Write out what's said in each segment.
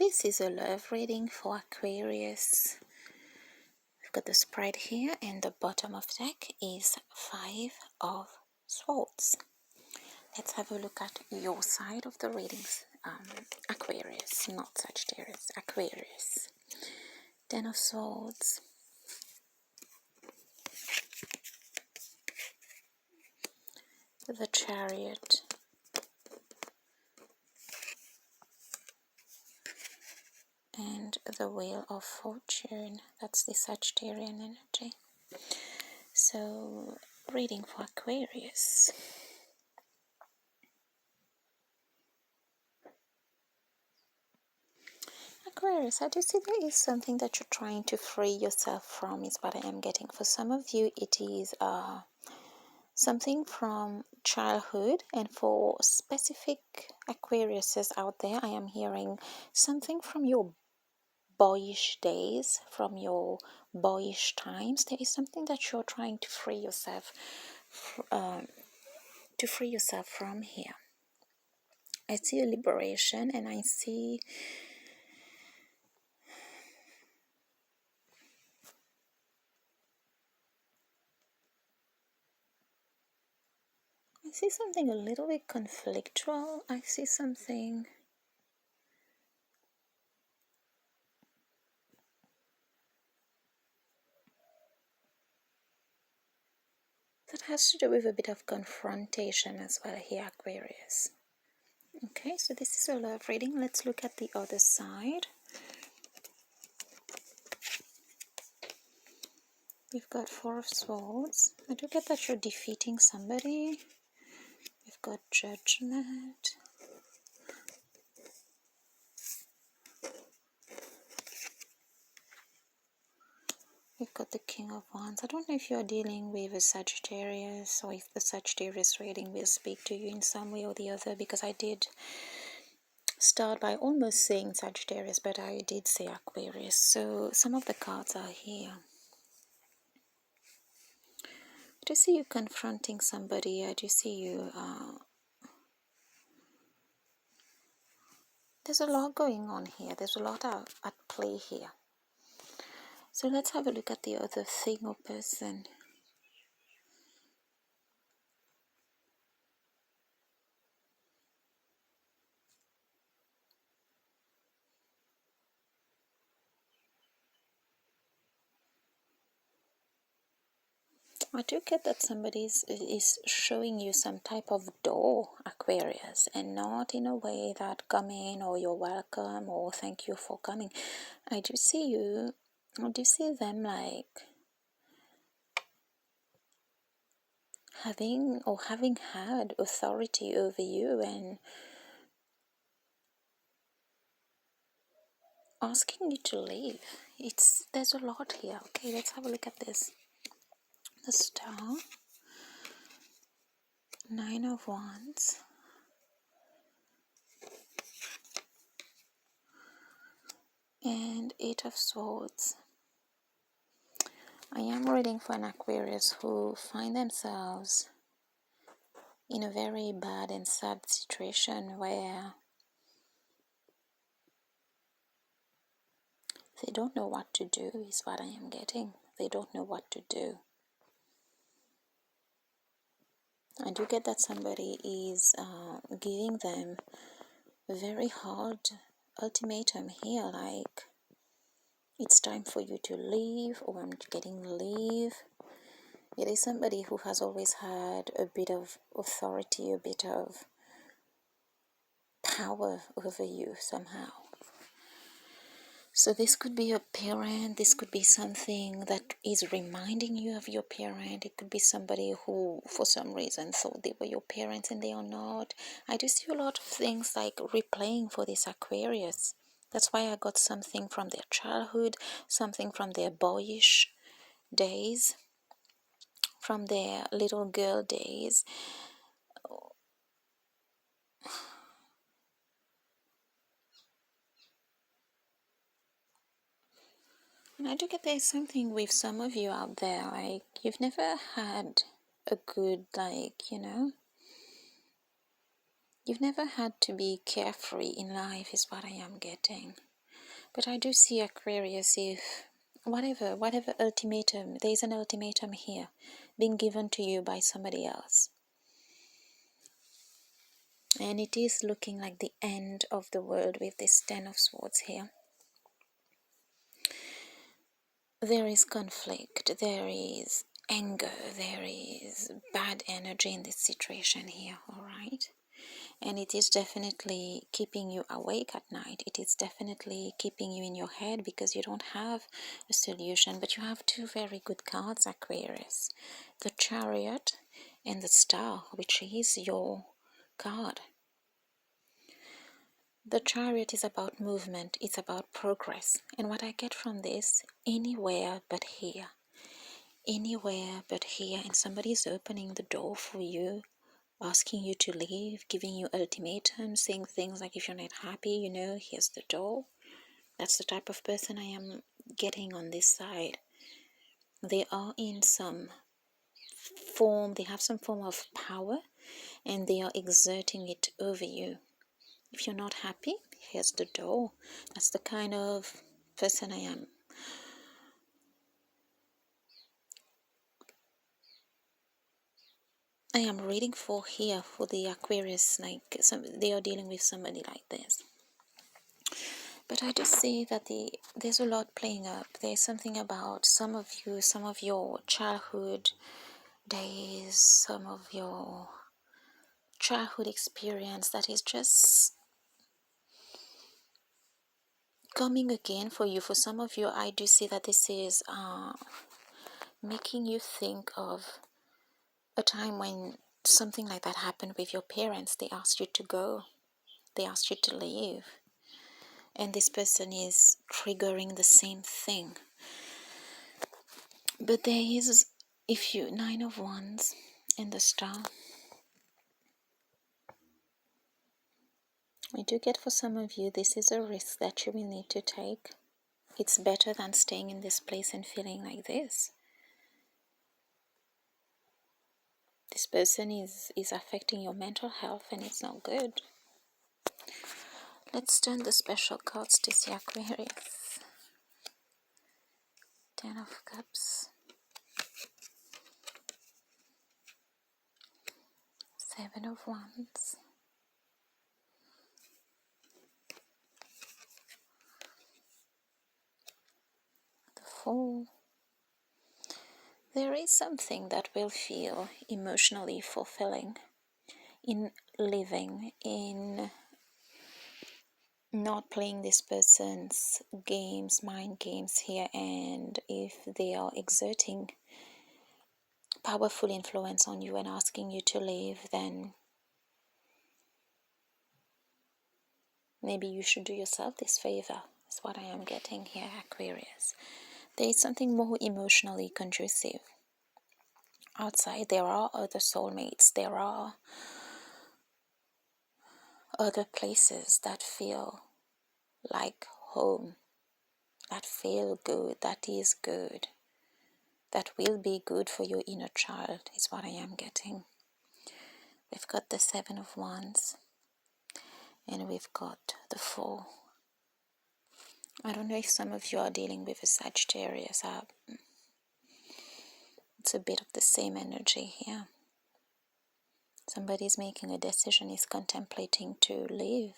This is a love reading for Aquarius. We've got the spread here, and the bottom of the deck is 5 of Swords. Let's have a look at your side of the readings, Aquarius, not Sagittarius, Aquarius. 10 of Swords. The Chariot. And the Wheel of Fortune. That's the Sagittarian energy. So, reading for Aquarius. Aquarius, I do see there is something that you're trying to free yourself from, is what I am getting. For some of you, it is something from childhood, and for specific Aquariuses out there, I am hearing something from your boyish days, from your boyish times. There is something that you're trying to free yourself from here. I see a liberation, and I see something a little bit conflictual. I see something that has to do with a bit of confrontation as well here, Aquarius. Okay, so this is a love reading. Let's look at the other side. We've got 4 of Swords. I do get that you're defeating somebody. We've got Judgment. We've got the King of Wands. I don't know if you're dealing with a Sagittarius, or if the Sagittarius reading will speak to you in some way or the other, because I did start by almost saying Sagittarius, but I did say Aquarius. So some of the cards are here. I do see you confronting somebody. I do see you there's a lot going on here. There's a lot at play here. So let's have a look at the other thing or person. I do get that somebody is showing you some type of door, Aquarius, and not in a way that come in or you're welcome or thank you for coming. I do see them like having had authority over you and asking you to leave. There's a lot here. Okay, let's have a look at this. The Star, 9 of Wands, and 8 of Swords. I am reading for an Aquarius who find themselves in a very bad and sad situation where they don't know what to do, is what I am getting. They don't know what to do. I do get that somebody is giving them a very hard ultimatum here, like it's time for you to leave, or I'm getting leave. It is somebody who has always had a bit of authority, a bit of power over you somehow. So this could be a parent, this could be something that is reminding you of your parent. It could be somebody who, for some reason, thought they were your parents and they are not. I do see a lot of things like replaying for this Aquarius. That's why I got something from their childhood, something from their boyish days, from their little girl days. And I do get there's something with some of you out there, like you've never had a good, you've never had to be carefree in life, is what I am getting. But I do see, Aquarius, if whatever ultimatum, there's an ultimatum here being given to you by somebody else. And it is looking like the end of the world with this Ten of Swords here. There is conflict, there is anger, there is bad energy in this situation here, alright? And it is definitely keeping you awake at night. It is definitely keeping you in your head because you don't have a solution. But you have two very good cards, Aquarius. The Chariot and the Star, which is your card. The Chariot is about movement, it's about progress. And what I get from this, anywhere but here. Anywhere but here. And somebody is opening the door for you, asking you to leave, giving you ultimatums, saying things like, if you're not happy, you know, here's the door. That's the type of person I am getting on this side. They are in some form, they have some form of power, and they are exerting it over you. If you're not happy, here's the door. That's the kind of person I am. I am reading for here for the Aquarius, like they are dealing with somebody like this. But I just see that there's a lot playing up. There's something about some of you, some of your childhood days, some of your childhood experience that is just coming again for you. For some of you, I do see that this is making you think of a time when something like that happened with your parents. They asked you to go, they asked you to leave, and this person is triggering the same thing. But there is, if you, Nine of Wands and the Star, I do get for some of you, this is a risk that you will need to take. It's better than staying in this place and feeling like this. This person is affecting your mental health and it's not good. Let's turn the special cards to see, Aquarius. Ten of Cups. Seven of Wands. The Fool. There is something that will feel emotionally fulfilling in living, in not playing this person's games, mind games here, and if they are exerting powerful influence on you and asking you to leave, then maybe you should do yourself this favor. Is what I am getting here, Aquarius. There is something more emotionally conducive. Outside, there are other soulmates. There are other places that feel like home, that feel good, that is good, that will be good for your inner child, is what I am getting. We've got the Seven of Wands, and we've got the Four. I don't know if some of you are dealing with a Sagittarius. It's a bit of the same energy here. Somebody's making a decision, is contemplating to leave.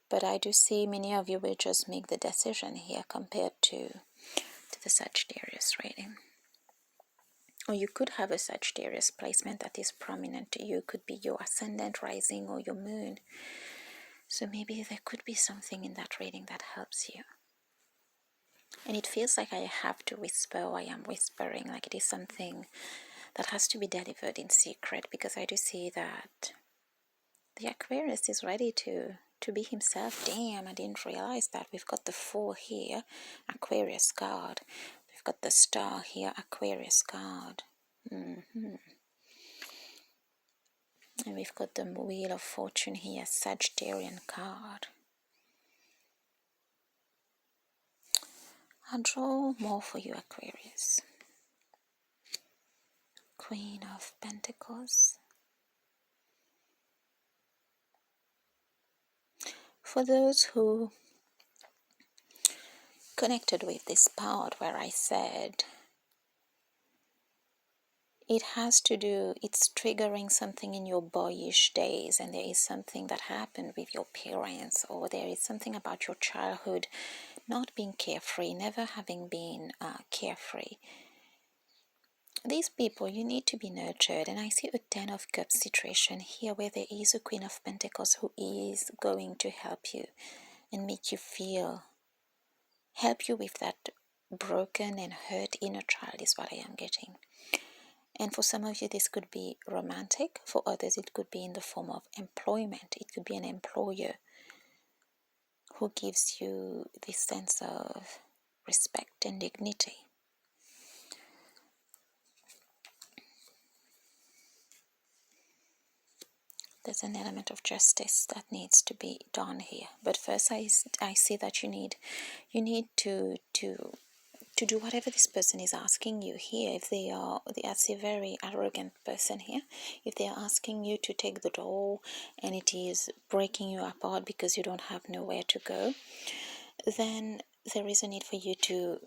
But I do see many of you will just make the decision here compared to the Sagittarius reading. Or you could have a Sagittarius placement that is prominent to you. It could be your ascendant, rising, or your moon. So maybe there could be something in that reading that helps you. And it feels like I have to whisper, or I am whispering, like it is something that has to be delivered in secret, because I do see that the Aquarius is ready to be himself. Damn, I didn't realize that. We've got the Four here, Aquarius card. We've got the Star here, Aquarius card. And we've got the Wheel of Fortune here, Sagittarian card. I'll draw more for you, Aquarius. Queen of Pentacles. For those who connected with this part where I said it's triggering something in your boyish days, and there is something that happened with your parents, or there is something about your childhood not being carefree, never having been carefree. These people, you need to be nurtured, and I see a 10 of Cups situation here where there is a Queen of Pentacles who is going to help you and make you help you with that broken and hurt inner child is what I am getting. And for some of you, this could be romantic. For others, it could be in the form of employment. It could be an employer who gives you this sense of respect and dignity. There's an element of justice that needs to be done here. But first, I see that you need to do whatever this person is asking you here. If they are a very arrogant person here, if they are asking you to take the doll and it is breaking you apart because you don't have nowhere to go, then there is a need for you to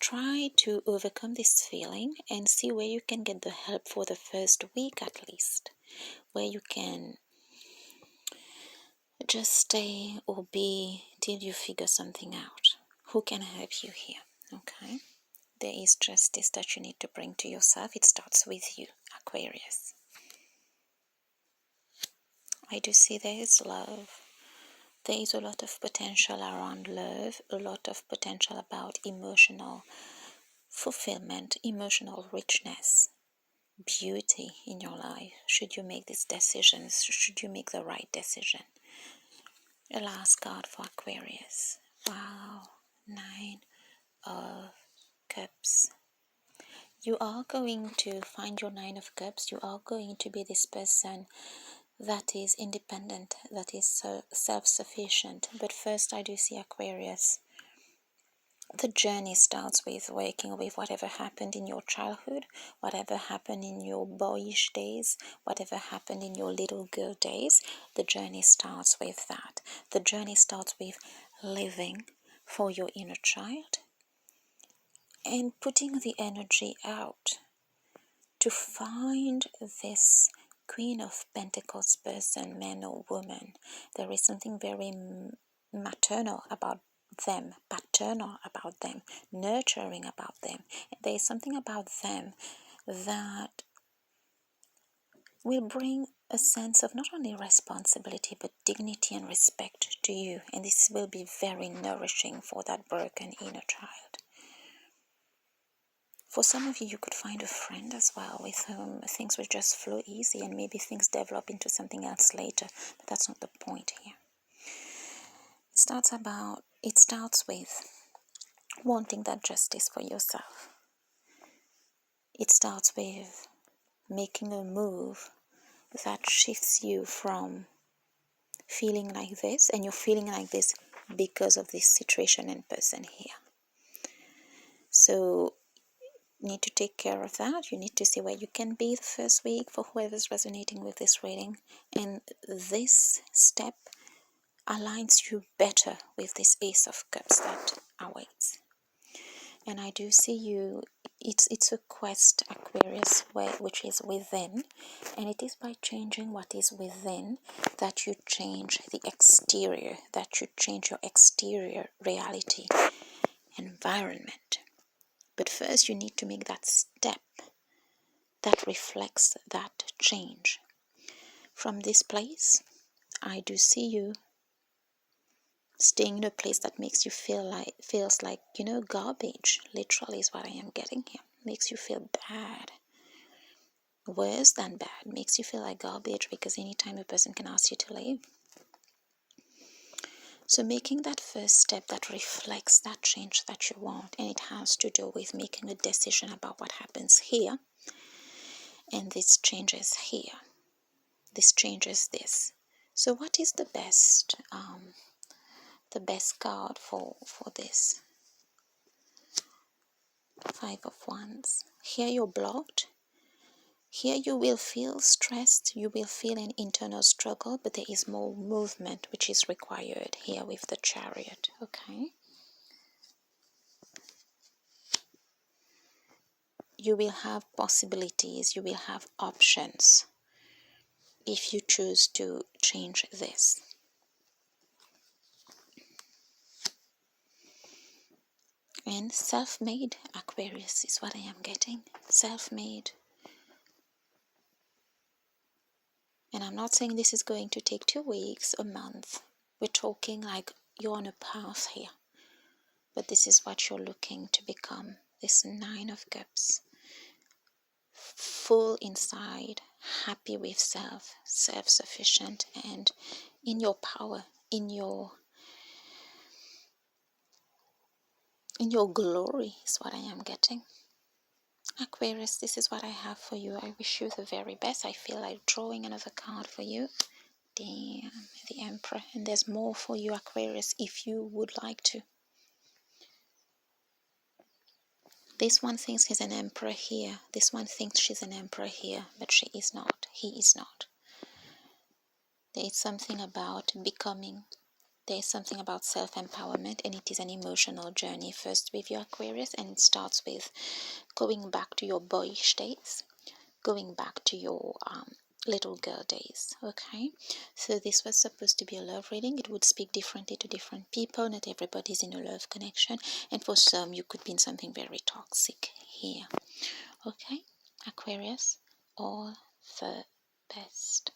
try to overcome this feeling and see where you can get the help for the first week at least, where you can just stay or be till you figure something out. Who can help you here? Okay. There is justice that you need to bring to yourself. It starts with you, Aquarius. I do see there is love. There is a lot of potential around love, a lot of potential about emotional fulfillment, emotional richness, beauty in your life. Should you make these decisions, should you make the right decision. The last card for Aquarius. Wow, 9 of Cups. You are going to find your 9 of Cups. You are going to be this person that is independent, that is self-sufficient. But first, I do see, Aquarius, the journey starts with working with whatever happened in your childhood, whatever happened in your boyish days, whatever happened in your little girl days. The journey starts with that. The journey starts with living for your inner child and putting the energy out to find this Queen of Pentacles person, man or woman. There is something very maternal about them, paternal about them, nurturing about them. There is something about them that will bring a sense of not only responsibility but dignity and respect to you, and this will be very nourishing for that broken inner child. For some of you, you could find a friend as well with whom things will just flow easy, and maybe things develop into something else later, but that's not the point here. It starts with wanting that justice for yourself. It starts with making a move that shifts you from feeling like this, and you're feeling like this because of this situation and person here. So you need to take care of that. You need to see where you can be the first week for whoever's resonating with this reading, and this step aligns you better with this Ace of Cups that awaits. And I do see you, it's a quest, Aquarius, which is within, and it is by changing what is within that you change the exterior, that you change your exterior reality, environment. But first you need to make that step that reflects that change. From this place, I do see you staying in a place that makes you feels like garbage. Literally is what I am getting here. Makes you feel bad. Worse than bad. Makes you feel like garbage, because anytime a person can ask you to leave. So making that first step that reflects that change that you want, and it has to do with making a decision about what happens here, and this changes here. This changes this. So what is the best card for this? 5 of Wands. Here you're blocked. Here you will feel stressed, you will feel an internal struggle, but there is more movement which is required here with the Chariot, okay? You will have possibilities, you will have options if you choose to change this. And self-made, Aquarius, is what I am getting. Self-made. And I'm not saying this is going to take 2 weeks, a month. We're talking like you're on a path here. But this is what you're looking to become. This 9 of Cups. Full inside, happy with self, self-sufficient, and in your power, in your glory is what I am getting. Aquarius, this is what I have for you. I wish you the very best. I feel like drawing another card for you. Damn, the Emperor. And there's more for you, Aquarius, if you would like to. This one thinks he's an emperor here. This one thinks she's an emperor here, but she is not. He is not. There is something about becoming. There is something about self-empowerment, and it is an emotional journey first with your Aquarius, and it starts with going back to your boyish days, going back to your little girl days, okay? So this was supposed to be a love reading. It would speak differently to different people. Not everybody's in a love connection, and for some you could be in something very toxic here, okay? Aquarius, all the best.